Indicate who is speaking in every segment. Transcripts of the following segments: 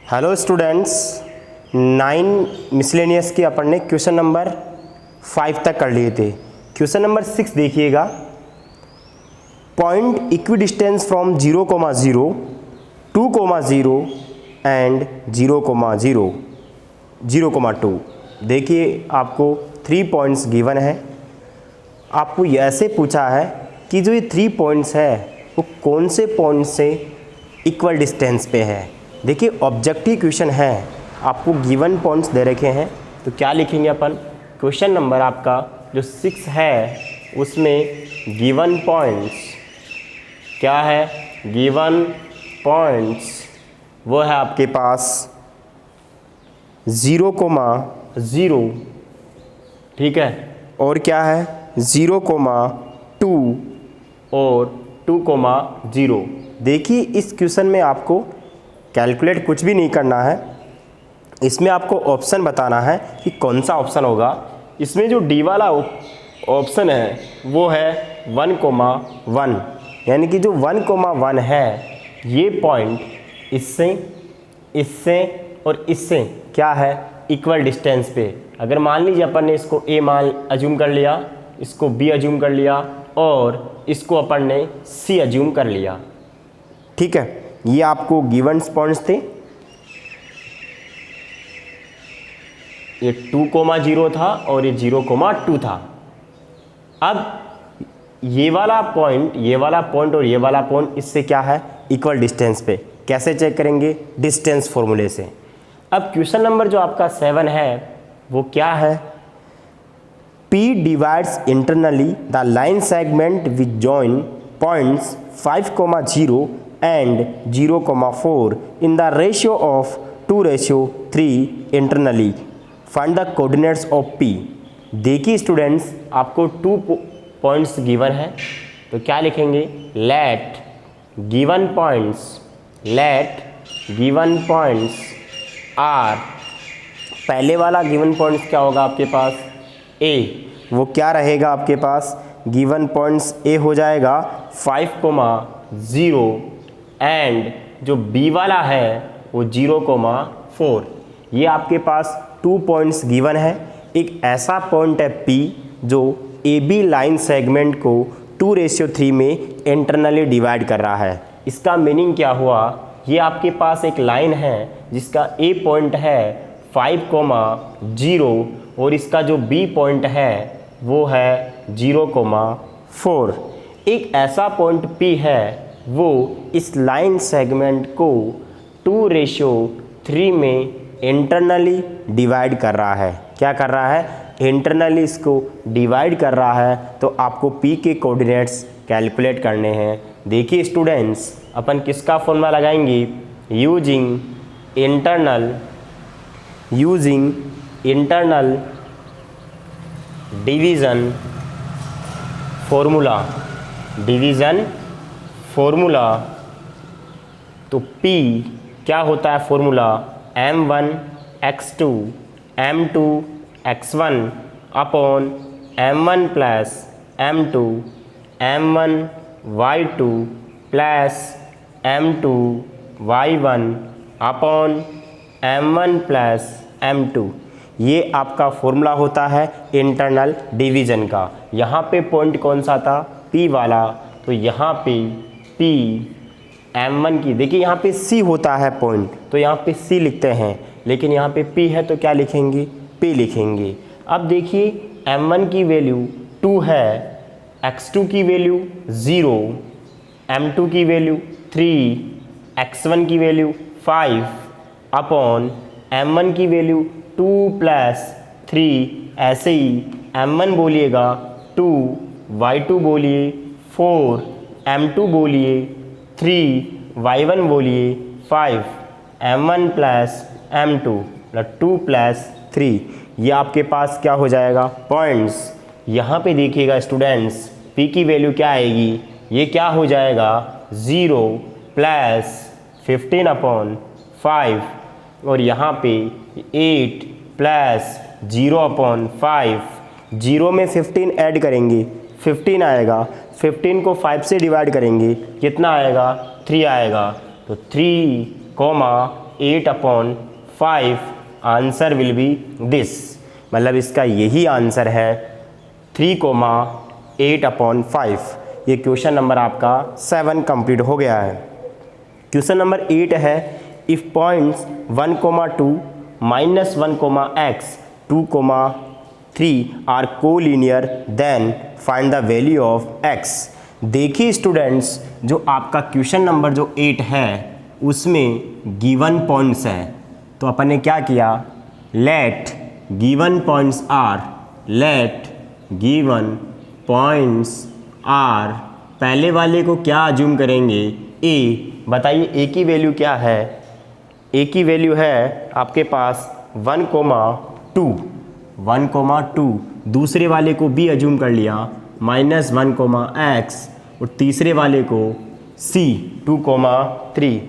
Speaker 1: Hello students, 9 miscellaneous के अपन ने question number 5 तक कर लिए थे। क्वेश्चन नंबर 6 देखिएगा। Point equidistance from 0,0, 2,0 and 0,0, 0,2। देखिए आपको 3 पॉइंट्स गिवन है। आपको ऐसे पूछा है कि जो ये 3 पॉइंट्स है वो कौन से पॉइंट से इक्वल डिस्टेंस पे है। देखिए ऑब्जेक्टिव क्वेश्चन है, आपको गिवन पॉइंट्स दे रखे हैं, तो क्या लिखेंगे अपन। क्वेश्चन नंबर आपका जो 6 है उसमें गिवन पॉइंट्स क्या है, गिवन पॉइंट्स वो है आपके पास 0,0, ठीक है, और क्या है 0,2 और 2,0। देखिए इस क्वेश्चन में आपको कैलकुलेट कुछ भी नहीं करना है, इसमें आपको ऑप्शन बताना है कि कौन सा ऑप्शन होगा। इसमें जो डी वाला ऑप्शन है वो है 1,1, यानी कि जो 1,1 है ये पॉइंट इससे, इससे और इससे क्या है, इक्वल डिस्टेंस पे। अगर मान लीजिए अपन ने इसको ए मान अज्यूम कर लिया, इसको बी अज्यूम कर लिया और इसको अपन ने सी अज्यूम कर लिया, ठीक है। ये आपको गिवन पॉइंट्स थे। ये 2,0 था और ये 0,2 था। अब ये वाला पॉइंट, ये वाला पॉइंट और ये वाला पॉइंट इससे क्या है, इक्वल डिस्टेंस पे। कैसे चेक करेंगे, डिस्टेंस फॉर्मूले से। अब क्वेश्चन नंबर जो आपका 7 है वो क्या है, P divides internally the line segment with join points 5,0 and 0,4 in the ratio of 2:3 internally. Find the coordinates of P. देखिए स्टूडेंट्स, आपको 2 पॉइंट्स गिवन है, तो क्या लिखेंगे, लेट गिवन पॉइंट्स आर। पहले वाला गिवन पॉइंट्स क्या होगा आपके पास, ए। वो क्या रहेगा आपके पास, गिवन पॉइंट्स ए हो जाएगा 5,0 एंड जो बी वाला है वो 0,4। ये आपके पास 2 पॉइंट्स गिवन है। एक ऐसा पॉइंट है पी जो ए बी लाइन सेगमेंट को 2:3 में इंटरनली डिवाइड कर रहा है। इसका मीनिंग क्या हुआ, ये आपके पास एक लाइन है जिसका ए पॉइंट है 5,0 और इसका जो बी पॉइंट है वो है 0,4। एक ऐसा पॉइंट P है वो इस लाइन सेगमेंट को 2:3 में इंटरनली डिवाइड कर रहा है। क्या कर रहा है, इंटरनली इसको डिवाइड कर रहा है। तो आपको P के कोऑर्डिनेट्स कैलकुलेट करने हैं। देखिए स्टूडेंट्स, अपन किसका फॉर्मूला लगाएंगे, यूजिंग इंटरनल डिवीज़न फॉर्मूला। तो P क्या होता है formula, m1x2 m2x1 upon m1 plus m2 m1y2 plus m2y1 upon m1 plus m2। ये आपका फॉर्मूला होता है इंटरनल डिवीज़न का। यहाँ पे पॉइंट कौन सा था, P वाला, तो यहाँ पे P m1 की, देखिए यहाँ पे C होता है पॉइंट, तो यहाँ पे C लिखते हैं, लेकिन यहाँ पे P है तो क्या लिखेंगे, P लिखेंगे। अब देखिए m1 की वैल्यू 2 है, x2 की वैल्यू 0, m2 की वैल्यू 3, x1 की वैल्यू 5 अपॉन m1 की वैल्यू 2 प्लस 3, ऐसे ही m1 बोलिएगा 2, y2 बोलिए 4, m2 बोलिए 3, y1 बोलिए 5, m1 प्लस m2 2 प्लस 3। ये आपके पास क्या हो जाएगा, पॉइंट्स। यहाँ पे देखिएगा स्टूडेंट्स, P की वैल्यू क्या आएगी, ये क्या हो जाएगा 0 प्लस 15/5 और यहाँ पे 8 प्लस 0/5। 0 में 15 ऐड करेंगे 15 आएगा, 15 को 5 से डिवाइड करेंगे कितना आएगा, 3 आएगा। तो 3, 8/5, आंसर विल बी दिस, मतलब इसका यही आंसर है 3,8/5। ये क्वेश्चन नंबर आपका 7 कंप्लीट हो गया है। क्वेश्चन नंबर 8 है, if points 1,2 -1, x 2,3 are collinear then find the value of x। देखिए स्टूडेंट्स, जो आपका क्वेश्चन नंबर जो 8 है उसमें गिवन पॉइंट्स है, तो अपन ने क्या किया, लेट गिवन पॉइंट्स आर, पहले वाले को क्या अज्यूम करेंगे, ए। बताइए ए की वैल्यू क्या है, ए की वैल्यू है आपके पास 1,2, दूसरे वाले को बी अज्यूम कर लिया -1, x, और तीसरे वाले को सी 2,3।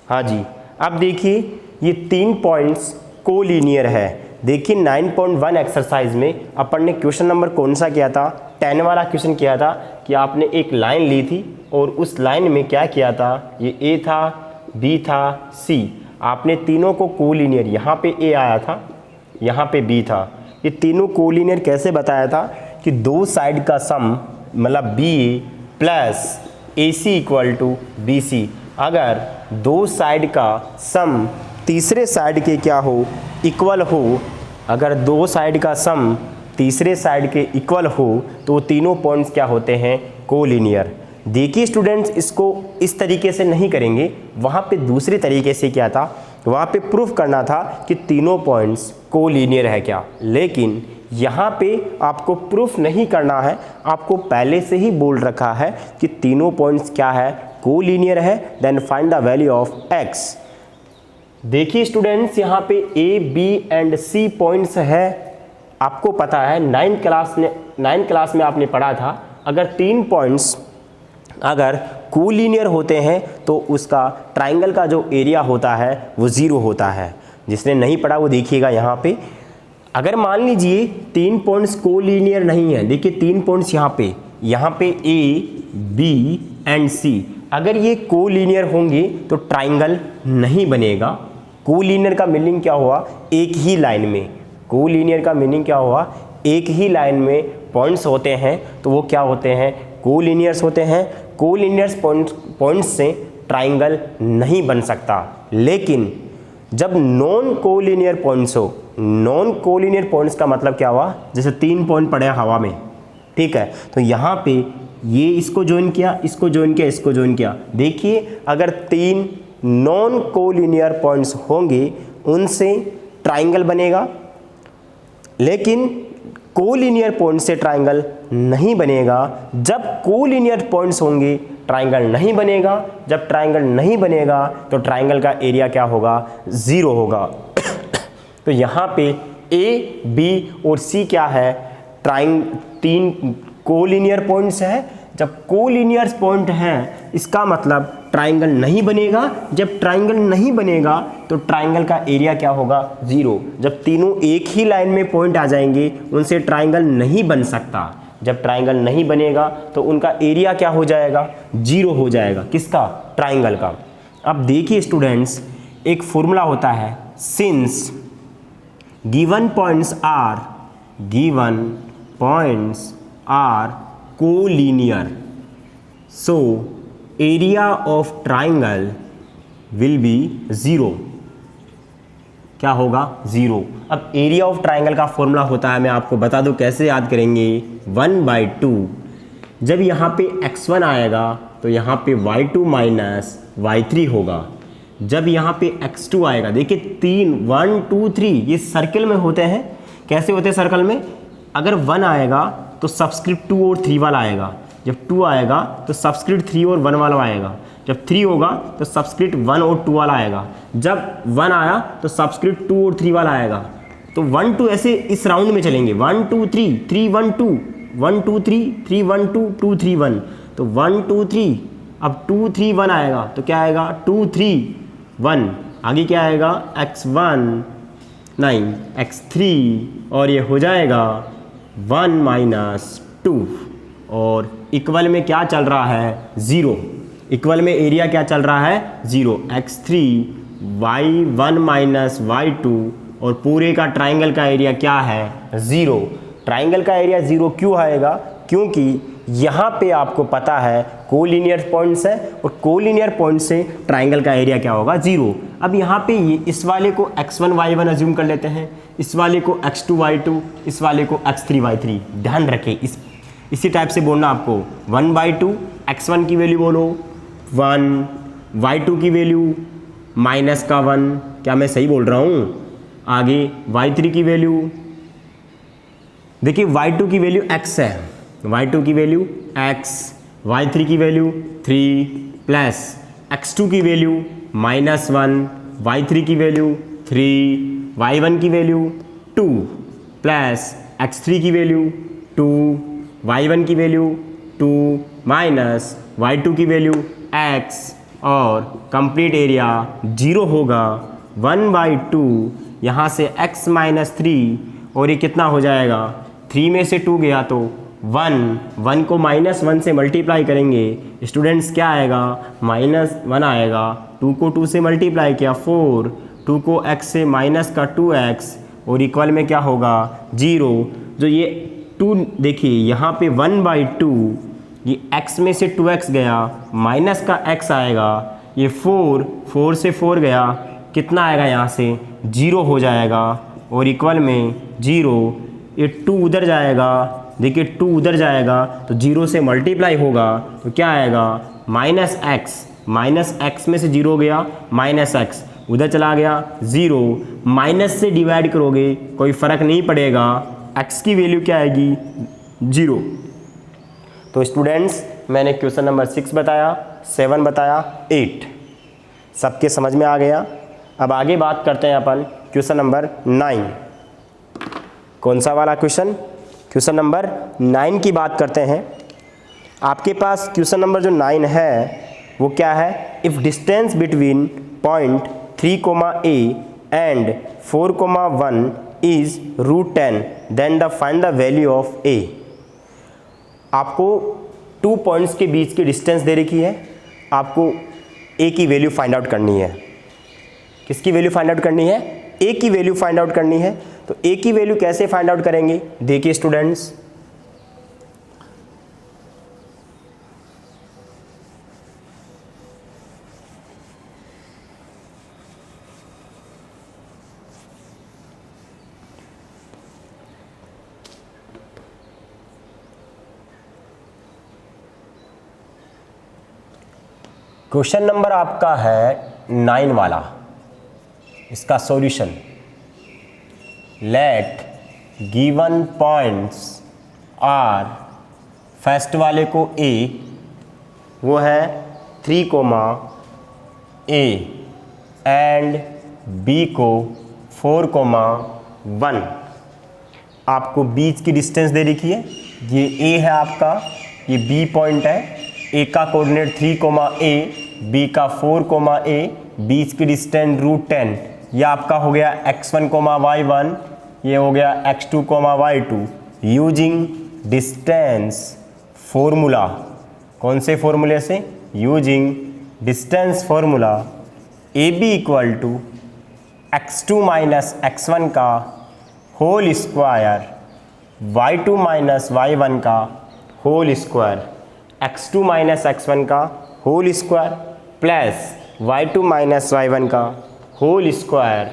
Speaker 1: हाँ जी, अब देखिए ये 3 पॉइंट्स कोलिनियर है। देखिए 9.1 एक्सरसाइज में अपन ने क्वेश्चन नंबर कौन सा किया था, 10 वाला क्वेश्चन किया था कि आपने एक लाइन ली थी और उस लाइन में क्या किया था, ये ए था, बी था, सी, आपने तीनों को कोलिनियर, यहाँ पे ए आया था, यहाँ पे बी था, ये तीनों कोलिनियर कैसे बताया था कि दो साइड का सम मतलब B plus A C equal to B C. अगर दो साइड का सम तीसरे साइड के क्या हो, इक्वल हो, अगर दो साइड का सम तीसरे साइड के इक्वल हो तो तीनों पॉइंट्स क्या होते हैं, कोलिनियर। देखिए स्टूडेंट्स, इसको इस तरीके से नहीं करेंगे, वहाँ पे दूसरे तरीके से क्या था, वहाँ पे प्रूफ करना था कि तीनों पॉइंट्स कोलिनियर है क्या, लेकिन यहाँ पे आपको प्रूफ नहीं करना है, आपको पहले से ही बोल रखा है कि तीनों पॉइंट्स क्या है, कोलिनियर है, then find the value of x। देखिए स्टूडेंट्स, यहाँ पे A, B and C points है, आपको पता है 9th क्लास में आपने पढ़ा था, अगर 3 पॉइंट्स अगर कोलिनियर होते हैं तो उसका ट्राइंगल का जो एरिया होता है वो 0 होता है। जिसने नहीं पढ़ा वो देखिएगा यहाँ पे। अगर मान लीजिए 3 पॉइंट्स कोलिनियर नहीं है, देखिए 3 पॉइंट्स यहाँ पे ए, बी एंड सी, अगर ये कोलिनियर होंगे तो ट्राइंगल नहीं बनेगा। कोलिनियर का मीनिंग क्या हुआ, एक ही लाइन में, कोलिनियर का मीनिंग क्या हुआ, एक ही लाइन में पॉइंट्स होते हैं तो वो क्या होते हैं, कोलिनियर्स होते हैं। कोलिनियर्स पॉइंट्स से ट्राइंगल नहीं बन सकता। लेकिन जब नॉन कोलिनियर पॉइंट्स हो, नॉन कोलिनियर पॉइंट्स का मतलब क्या हुआ, जैसे 3 पॉइंट पड़े हवा में, ठीक है, तो यहाँ पे ये इसको ज्वाइन किया, इसको ज्वाइन किया, इसको ज्वाइन किया। देखिए अगर 3 नॉन कोलिनियर पॉइंट्स होंगे उनसे ट्राइंगल बनेगा, लेकिन कोलिनियर पॉइंट से ट्राइंगल नहीं बनेगा। जब कोलिनियर पॉइंट्स होंगे ट्राइंगल नहीं बनेगा, जब ट्राइंगल नहीं बनेगा तो ट्राइंगल का एरिया क्या होगा, 0 होगा। तो यहाँ पे ए, बी और सी क्या है, 3 कोलिनियर पॉइंट्स है। जब कोलिनियर पॉइंट है इसका मतलब ट्राइंगल नहीं बनेगा, जब ट्राइंगल नहीं बनेगा तो ट्राइंगल का एरिया क्या होगा, 0। जब तीनों एक ही लाइन में पॉइंट आ जाएंगे उनसे ट्राइंगल नहीं बन सकता। जब ट्राइंगल नहीं बनेगा तो उनका एरिया क्या हो जाएगा, 0 हो जाएगा। किसका, ट्राइंगल का। अब देखिए स्टूडेंट्स, एक फॉर्मूला होता है, since given points are collinear, so area of triangle will be 0। क्या होगा, 0। अब एरिया ऑफ ट्राइंगल का फॉर्मूला होता है, मैं आपको बता दूं कैसे याद करेंगे, 1/2। जब यहाँ पे x1 आएगा तो यहाँ पे y2 माइनस y3 होगा। जब यहाँ पे x2 आएगा, देखिए 3 1 2 3 ये सर्कल में होते हैं। कैसे होते हैं सर्कल में, अगर 1 आएगा तो सबस्क्रिप्ट 2 और 3 वाला आएगा, जब 2 आएगा तो सबस्क्रिप्ट 3 और 1 वाला आएगा, जब 3 होगा तो सबस्क्रिप्ट 1 और 2 वाला आएगा, जब 1 आया तो सबस्क्रिप्ट 2 और 3 वाला आएगा। तो 1 2 ऐसे इस राउंड में चलेंगे, 1 2 3 3 1 2 1 2 3 3 1 2 2 3 1, तो 1 2 3, अब 2 3 1 आएगा तो क्या आएगा, 2 3 1, आगे क्या आएगा, x1 9 x3, और ये हो जाएगा 1 - 2, और इक्वल में क्या चल रहा है, 0। इक्वल में एरिया क्या चल रहा है 0, x3 y1 माइनस y2 और पूरे का ट्राइंगल का एरिया क्या है 0। ट्राइंगल का एरिया 0 क्यों आएगा, क्योंकि यहाँ पे आपको पता है कोलिनियर पॉइंट्स है और कोलिनियर पॉइंट से ट्राइंगल का एरिया क्या होगा 0। अब यहाँ पे इस वाले को x1 y1 अज्यूम कर लेते हैं, इस वाले को x2 y2, इस वाले को x3 y3। ध्यान रखें इसी टाइप से बोलना आपको 1/2 x1 की वैल्यू बोलो 1, y2 की वैल्यू माइनस का 1, क्या मैं सही बोल रहा हूँ। आगे y3 की वैल्यू, देखिए y2 की वैल्यू x है, y2 की वैल्यू x, y3 की वैल्यू 3 प्लस x2 की वैल्यू -1, y3 की वैल्यू 3, y1 की वैल्यू 2 प्लस x3 की वैल्यू 2, y1 की वैल्यू 2 माइनस y2 की वैल्यू x और कंप्लीट एरिया 0 होगा 1/2। यहाँ से x माइनस 3 और ये कितना हो जाएगा 3 में से 2 गया तो 1 को -1 से मल्टीप्लाई करेंगे स्टूडेंट्स क्या आएगा -1 आएगा। 2 को 2 से मल्टीप्लाई किया 4, 2 को x से माइनस का 2x और इक्वल में क्या होगा 0। जो ये 2 देखिए यहाँ पे 1/2 ये x में से 2x गया माइनस का x आएगा, ये 4 से 4 गया कितना आएगा यहाँ से 0 हो जाएगा और इक्वल में 0। ये 2 उधर जाएगा, देखिए 2 उधर जाएगा तो 0 से मल्टीप्लाई होगा तो क्या आएगा -x में से 0 गया -x उधर चला गया 0, माइनस से डिवाइड करोगे कोई फ़र्क नहीं पड़ेगा, x की वैल्यू क्या आएगी 0। तो स्टूडेंट्स मैंने क्वेश्चन नंबर 6 बताया, 7 बताया, 8 सबके समझ में आ गया। अब आगे बात करते हैं अपन क्वेश्चन नंबर 9। कौन सा वाला क्वेश्चन नंबर 9 की बात करते हैं। आपके पास क्वेश्चन नंबर जो 9 है वो क्या है, if distance between point 3, A and 4, 1 is √10 then the find the value of A। आपको 2 पॉइंट्स के बीच की डिस्टेंस दे रखी है, आपको A की वैल्यू फाइंड आउट करनी है। किसकी वैल्यू फाइंड आउट करनी है, A की वैल्यू फाइंड आउट करनी है। तो A की वैल्यू कैसे फाइंड आउट करेंगे, देखिए स्टूडेंट्स क्वेश्चन नंबर आपका है 9 वाला, इसका solution let given points are, first वाले को A वो है 3, A एंड B को 4, 1। आपको बीच की डिस्टेंस दे रखी है, ये A है आपका, ये B पॉइंट है, A का कोऑर्डिनेट 3, A, B का 4, A, बीच की डिस्टेंस √10, यह आपका हो गया x1, y1, ये हो गया x2, y2। Using distance formula, कौन से फॉर्मूले से, using distance formula AB = x2 minus x1 का whole square, y2 minus y1 का whole square, x2 minus x1 का whole square plus y2 minus y1 का होल स्क्वायर,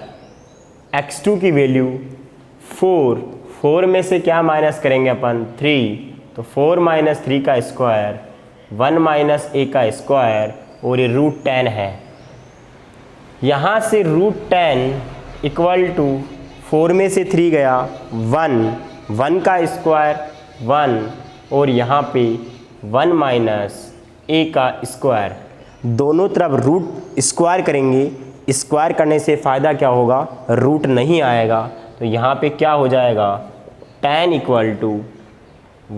Speaker 1: x2 की value 4 में से क्या माइनस करेंगे अपन 3, तो 4 - 3 का स्क्वायर 1 - A का स्क्वायर और ये √10 है। यहाँ से √10 = 4 में से 3 गया 1 का स्क्वायर 1 और यहाँ पे 1 - A का स्क्वायर। दोनों तरफ रूट स्क्वायर करेंगे, स्क्वायर करने से फ़ायदा क्या होगा, रूट नहीं आएगा। तो यहाँ पे क्या हो जाएगा 10 =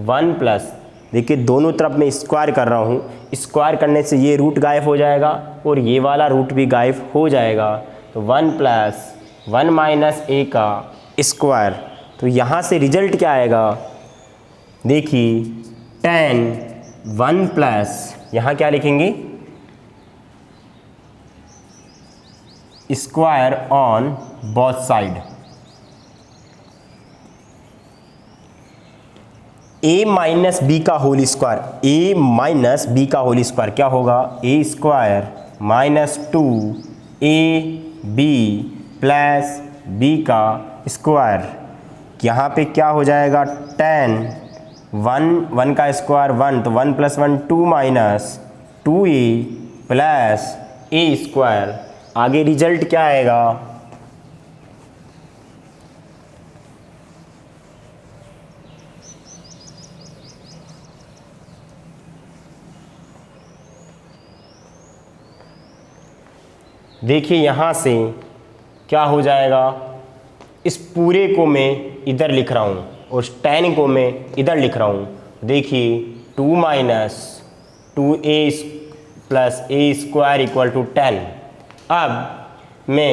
Speaker 1: 1 प्लस, देखिए दोनों तरफ मैं स्क्वायर कर रहा हूँ, स्क्वायर करने से ये रूट गायब हो जाएगा और ये वाला रूट भी गायब हो जाएगा। तो 1 + 1 - A का स्क्वायर। तो यहाँ से रिजल्ट क्या आएगा, देखिए 10 1 प्लस यहाँ क्या लिखेंगे square on both side. A minus B का whole square, A minus B का होल स्क्वायर क्या होगा, A square minus 2ab plus B का स्क्वायर। यहाँ पे क्या हो जाएगा 10, 1 का स्क्वायर 1, तो 1 + 1 2 minus 2a plus A square. आगे रिजल्ट क्या आएगा, देखिए यहाँ से क्या हो जाएगा, इस पूरे को मैं इधर लिख रहा हूँ और 10 को मैं इधर लिख रहा हूँ। देखिए 2 minus 2a plus A square equal to 10। अब मैं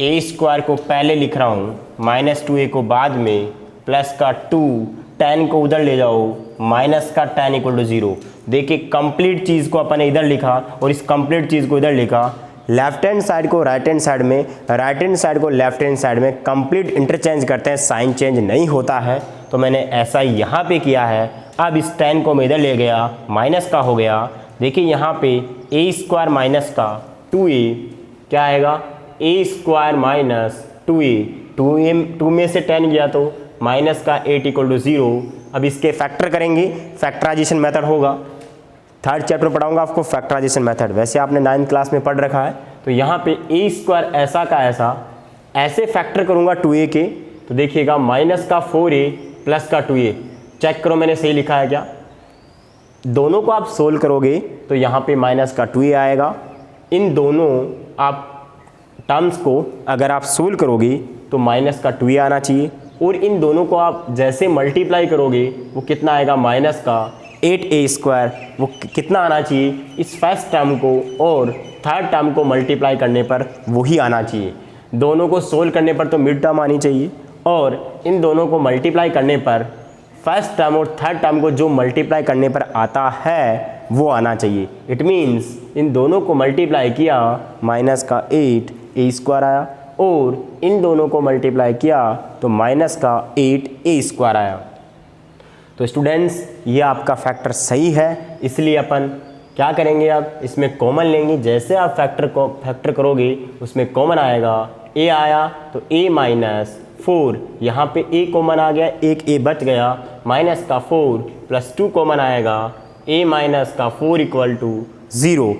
Speaker 1: ए स्क्वायर को पहले लिख रहा हूँ, माइनस 2a को बाद में, प्लस का 2, 10 को उधर ले जाओ, माइनस का 10 इक्वल टू 0। देखिए कंप्लीट चीज़ को अपन ने इधर लिखा और इस कंप्लीट चीज़ को इधर लिखा। लेफ्ट हैंड साइड को राइट हैंड साइड में, राइट हैंड साइड को लेफ्ट हैंड साइड में कंप्लीट इंटरचेंज करते हैं, साइन चेंज नहीं होता है। तो मैंने ऐसा यहाँ पे किया है। अब इस 10 को मैं इधर ले गया, माइनस का हो गया। देखिए यहाँ पे ए स्क्वायर माइनस का 2a क्या आएगा, ए स्क्वायर माइनस 2a, 2 में से 10 गया तो माइनस का 8 इक्वल टू 0। अब इसके फैक्टर करेंगे, फैक्टराइजेशन मेथड होगा। थर्ड चैप्टर पढ़ाऊंगा आपको फैक्टराइजेशन मेथड, वैसे आपने 9th क्लास में पढ़ रखा है। तो यहाँ पे ए स्क्वायर ऐसा का ऐसा ऐसे फैक्टर करूँगा 2a के, तो देखिएगा माइनस का 4a प्लस का 2a। चेक करो मैंने सही लिखा है क्या, दोनों को आप सोल्व करोगे तो यहाँ पे माइनस का 2a आएगा। इन दोनों आप टर्म्स को अगर आप सोल्व करोगे तो माइनस का 2a आना चाहिए, और इन दोनों को आप जैसे मल्टीप्लाई करोगे वो कितना आएगा, माइनस का 8a स्क्वायर, वो कितना आना चाहिए, इस फर्स्ट टर्म को और थर्ड टर्म को मल्टीप्लाई करने पर वही आना चाहिए। दोनों को सोल्व करने पर तो मिड टर्म आनी चाहिए, और इन दोनों को मल्टीप्लाई करने पर फर्स्ट टर्म और थर्ड टर्म को जो मल्टीप्लाई करने पर आता है वो आना चाहिए। इट मीन्स इन दोनों को मल्टीप्लाई किया, माइनस का 8a स्क्वायर आया, और इन दोनों को मल्टीप्लाई किया तो माइनस का 8a स्क्वायर आया। तो स्टूडेंट्स ये आपका फैक्टर सही है, इसलिए अपन क्या करेंगे, अब इसमें कॉमन लेंगे। जैसे आप फैक्टर करोगे उसमें कॉमन आएगा, a आया तो a माइनस 4, यहाँ पे a कॉमन आ गया, एक a बच गया, माइनस का 4 प्लस 2 कॉमन आएगा, a माइनस का 4 इक्वल टू 0।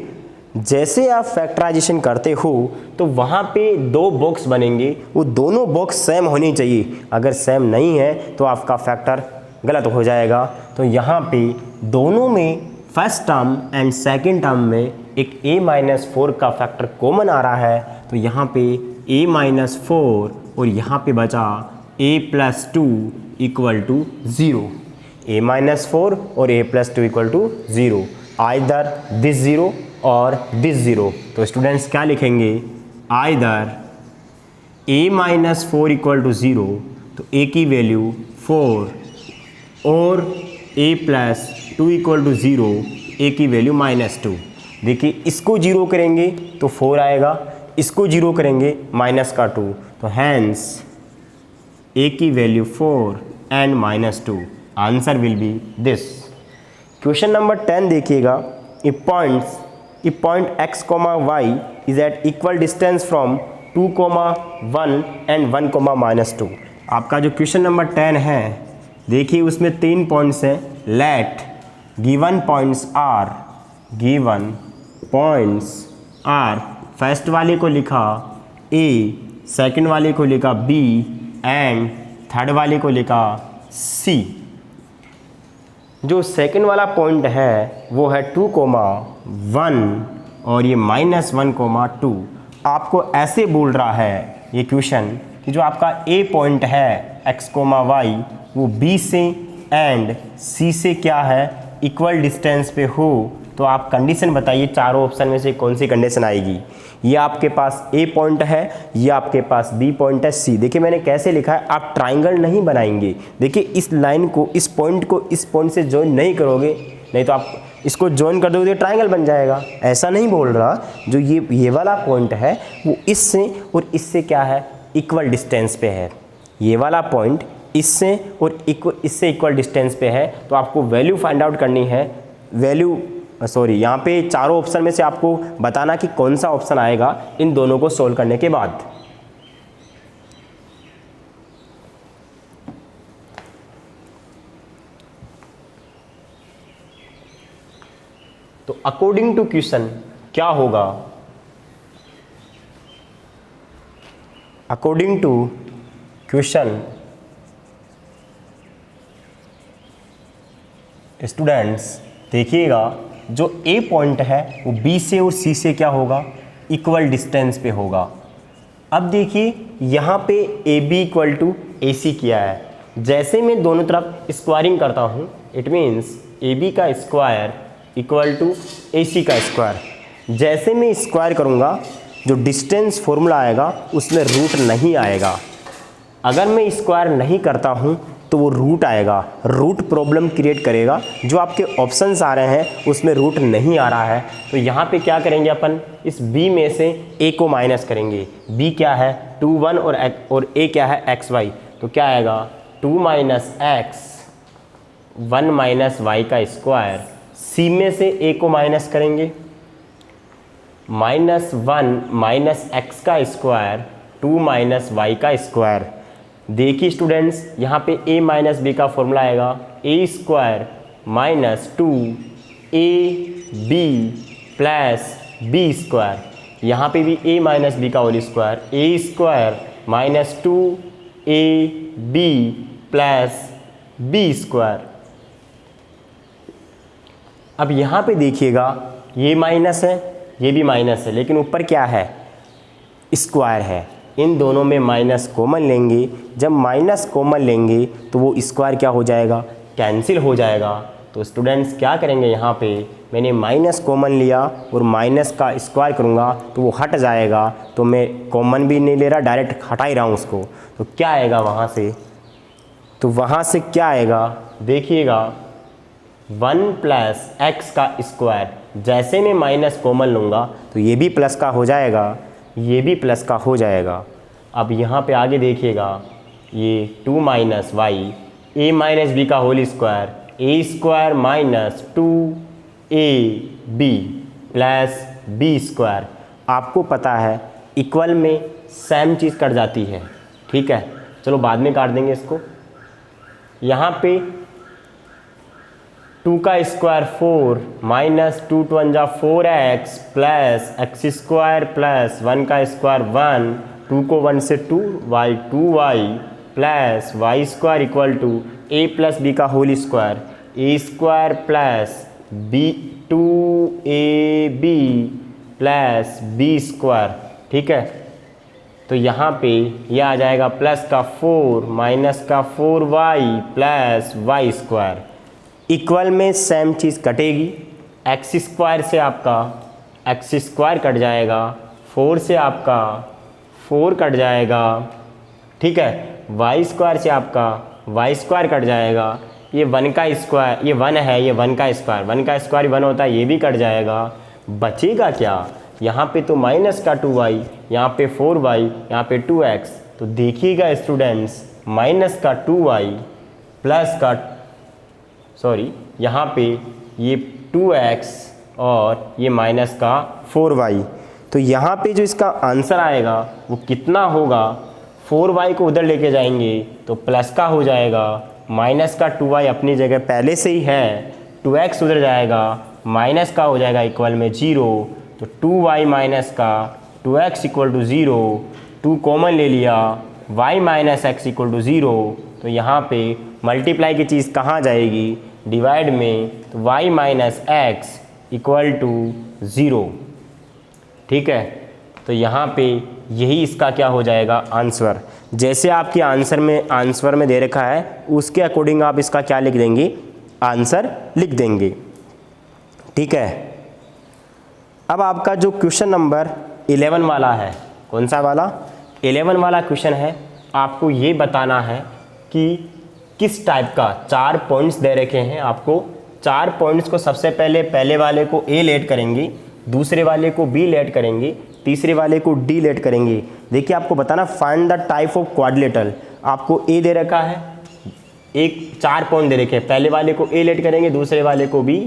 Speaker 1: जैसे आप फैक्टराइजेशन करते हो तो वहाँ पे 2 बॉक्स बनेंगे, वो दोनों बॉक्स सेम होनी चाहिए। अगर सेम नहीं है तो आपका फैक्टर गलत हो जाएगा। तो यहाँ पे दोनों में first term and second term में एक a-4 का फैक्टर कॉमन आ रहा है, तो यहाँ पे a-4 और यहाँ पे बचा a+2 इक्वल टू 0। a-4 और a+2 equal to 0, either this 0 और दिस 0। तो स्टूडेंट्स क्या लिखेंगे, आइदर a-4 इक्वल टू 0, तो a की वैल्यू 4 और a+2 इक्वल टू 0, a की वैल्यू -2। देखिए इसको 0 करेंगे तो 4 आएगा, इसको 0 करेंगे माइनस का 2, तो हैंस a की value 4 and -2। Answer will be this. Question number 10 देखिएगा, a point x, y is at equal distance from 2, 1 and 1, -2। आपका जो क्वेश्चन नंबर 10 है, देखिए उसमें 3 पॉइंट्स हैं। Let given points are, first वाले को लिखा a, सेकंड वाले को लिखा b एंड थर्ड वाले को लिखा c। जो सेकंड वाला पॉइंट है वो है 2, 1 और ये -1, 2। आपको ऐसे बोल रहा है ये क्वेश्चन कि जो आपका a पॉइंट है x, y वो b से एंड c से क्या है, इक्वल डिस्टेंस पे हो, तो आप कंडीशन बताइए, चारों ऑप्शन में से कौन सी कंडीशन आएगी। ये आपके पास a पॉइंट है, ये आपके पास b पॉइंट है, c। देखिए मैंने कैसे लिखा है, आप ट्राइंगल नहीं बनाएंगे। देखिए इस लाइन को, इस पॉइंट को इस पॉइंट से जॉइन नहीं करोगे, नहीं तो आप इसको ज्वाइन कर दोगे तो ट्रायंगल बन जाएगा। ऐसा नहीं बोल रहा, जो ये वाला पॉइंट है वो इससे और इससे क्या है, इक्वल डिस्टेंस पे है। ये वाला पॉइंट इससे और इससे इक्वल डिस्टेंस पे है, तो आपको वैल्यू फाइंड आउट करनी है। यहाँ पे चारों ऑप्शन में से आपको बताना कि कौन सा ऑप्शन आएगा इन दोनों को सोल्व करने के बाद। तो अकॉर्डिंग टू क्वेश्चन क्या होगा, अकॉर्डिंग टू क्वेश्चन स्टूडेंट्स देखिएगा, जो ए पॉइंट है वो बी से और सी से क्या होगा, इक्वल डिस्टेंस पे होगा। अब देखिए यहाँ पे ए बी इक्वल टू ए सी किया है। जैसे मैं दोनों तरफ स्क्वायरिंग करता हूँ, इट मीन्स ए बी का स्क्वायर इक्वल टू ए सी का स्क्वायर। जैसे मैं स्क्वायर करूँगा, जो डिस्टेंस फॉर्मूला आएगा उसमें रूट नहीं आएगा। अगर मैं स्क्वायर नहीं करता हूँ तो वो रूट आएगा, रूट प्रॉब्लम क्रिएट करेगा। जो आपके ऑप्शंस आ रहे हैं उसमें रूट नहीं आ रहा है, तो यहाँ पे क्या करेंगे अपन, इस b में से a को माइनस करेंगे। b क्या है 2 1 और a क्या है x y, तो क्या आएगा 2 माइनस एक्स 1 माइनस वाई का स्क्वायर। c में से a को माइनस करेंगे, -1 माइनस एक्स का स्क्वायर 2 माइनस वाई का स्क्वायर। देखिए स्टूडेंट्स, यहाँ पे a माइनस बी का फॉर्मूला आएगा a square minus 2ab plus B square. यहाँ पे भी a माइनस बी का whole square, a square minus 2ab plus B square. अब यहाँ पे देखिएगा, ये माइनस है, ये भी माइनस है, लेकिन ऊपर क्या है, स्क्वायर है। इन दोनों में माइनस कॉमन लेंगे। जब माइनस कॉमन लेंगे तो वो स्क्वायर क्या हो जाएगा, कैंसिल हो जाएगा। तो स्टूडेंट्स क्या करेंगे, यहाँ पे मैंने माइनस कॉमन लिया और माइनस का स्क्वायर करूँगा तो वो हट जाएगा। तो मैं कॉमन भी नहीं ले रहा, डायरेक्ट हटा ही रहा हूँ उसको। तो क्या आएगा वहाँ से, तो वहाँ से क्या आएगा देखिएगा, 1 प्लस एक्स का स्क्वायर। जैसे मैं माइनस कॉमन लूँगा तो ये भी प्लस का हो जाएगा, ये भी प्लस का हो जाएगा। अब यहाँ पे आगे देखिएगा, ये 2 minus y, a minus B का whole square, a square minus 2ab plus B square. आपको पता है इक्वल में सेम चीज़ कट जाती है, ठीक है, चलो बाद में काट देंगे इसको। यहाँ पे 2 का square 4 minus 2 2 1 4x plus x square plus 1 का स्क्वायर 1, 2 को 1 से 2y 2y plus Y square equal to a plus B का whole square, a square plus b 2ab plus b square, ठीक है। तो यहाँ पे यह आ जाएगा प्लस का 4 माइनस का 4y plus Y square. Equal में सेम चीज़ कटेगी, एक्स स्क्वायर से आपका एक्स स्क्वायर कट जाएगा, 4 से आपका 4 कट जाएगा, ठीक है, वाई स्क्वायर से आपका वाई स्क्वायर कट जाएगा। ये 1 का स्क्वायर, ये 1 है, ये 1 का स्क्वायर, 1 का स्क्वायर 1 होता है, ये भी कट जाएगा। बचेगा क्या, यहाँ पे तो माइनस का 2y, यहाँ पे 4y, यहाँ पे 2x। तो देखिएगा स्टूडेंट्स, माइनस का 2y प्लस का यहाँ पे ये 2x और ये माइनस का 4y। तो यहाँ पे जो इसका आंसर आएगा वो कितना होगा, 4y को उधर लेके जाएंगे तो प्लस का हो जाएगा, माइनस का 2y अपनी जगह पहले से ही है, 2x उधर जाएगा, माइनस का हो जाएगा इक्वल में 0। तो 2y माइनस का 2x इक्वल टू 0, 2 कॉमन ले लिया, y minus X equal to 0। तो यहाँ पे मल्टीप्लाई की चीज़ कहाँ जाएगी, डिवाइड में, तो y minus X equal to 0, ठीक है। तो यहाँ पे यही इसका क्या हो जाएगा आंसर। जैसे आपके आंसर में दे रखा है उसके अकॉर्डिंग आप इसका क्या लिख देंगे, आंसर लिख देंगे, ठीक है। अब आपका जो क्वेश्चन नंबर 11 वाला है, कौन सा वाला, 11 वाला क्वेश्चन है। आपको ये बताना है कि किस टाइप का, 4 पॉइंट्स दे रखे हैं आपको, 4 पॉइंट्स को सबसे पहले वाले को ए लेट करेंगे, दूसरे वाले को बी लेट करेंगे, तीसरे वाले को डी लेट करेंगे। देखिए आपको बताना find the type of quadrilateral. आपको ए दे रखा है, एक 4 पॉइंट दे रखे हैं, पहले वाले को ए लेट करेंगे, दूसरे वाले को बी,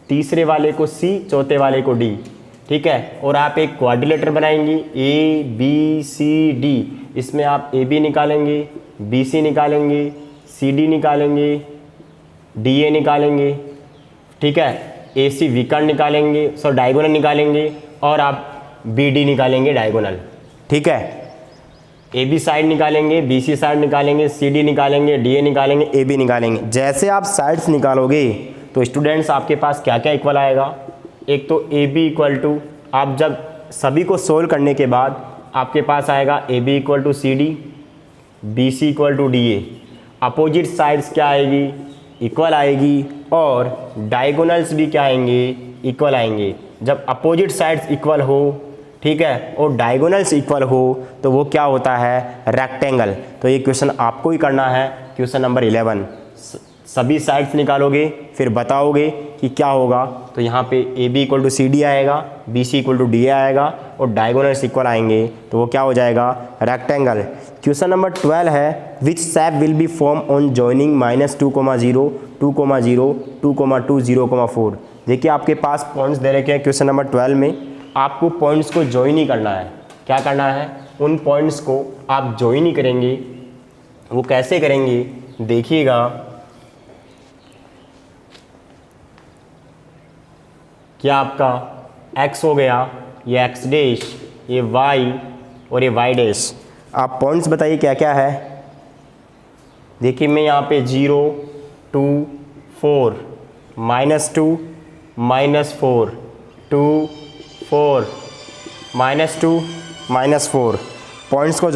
Speaker 1: तीसरे वाले को सी, चौथे वाले को डी। ठीक है, और आप एक क्वाड्रिलेटर बनाएंगे ए बी सी डी। इसमें आप ए बी निकालेंगे, बी सी निकालेंगे, सी डी निकालेंगे, डी ए निकालेंगे। ठीक है, ए सी विकर्ण निकालेंगे, डायगोनल निकालेंगे, और आप बी डी निकालेंगे डायगोनल। ठीक है, ए बी साइड निकालेंगे, बी सी साइड निकालेंगे, सी डी निकालेंगे, डी ए निकालेंगे, ए बी निकालेंगे। जैसे आप साइड्स निकालोगे तो स्टूडेंट्स आपके पास क्या क्या इक्वल आएगा। एक तो ए बी इक्वल टू, आप जब सभी को सोल्व करने के बाद आपके पास आएगा A B equal to C D, B C equal to D A. Opposite sides क्या आएगी, इक्वल आएगी, और डायगोनल्स भी क्या आएंगे, इक्वल आएंगे। जब अपोजिट साइड्स इक्वल हो, ठीक है, और डायगोनल्स इक्वल हो तो वो क्या होता है, रेक्टेंगल। तो ये क्वेश्चन आपको ही करना है, क्वेश्चन नंबर 11। सभी साइड्स निकालोगे फिर बताओगे कि क्या होगा। तो यहाँ पे A B equal to C D आएगा, B C equal to D A आएगा, और डायगोनल्स इक्वल आएंगे, तो वो क्या हो जाएगा, रेक्टेंगल। क्वेश्चन नंबर 12 है, which shape will be form on joining -2,0, 2,0, 2,2, 0,4। देखिए आपके पास पॉइंट्स दे रखे हैं क्वेश्चन नंबर 12 में, आपको पॉइंट्स को ज्वाइन ही करना है। क्या करना है, उन पॉइंट्स को आप ज्वाइन ही करेंगे। वो कैसे करेंगे देखिएगा, क्या आपका x हो गया, ये x डैश, ये y और ये y डैश। आप पॉइंट्स बताइए क्या क्या है। देखिए मैं यहाँ पे 0, 2, 4, -2, -4, 2, 4, -2, -4 पॉइंट्स को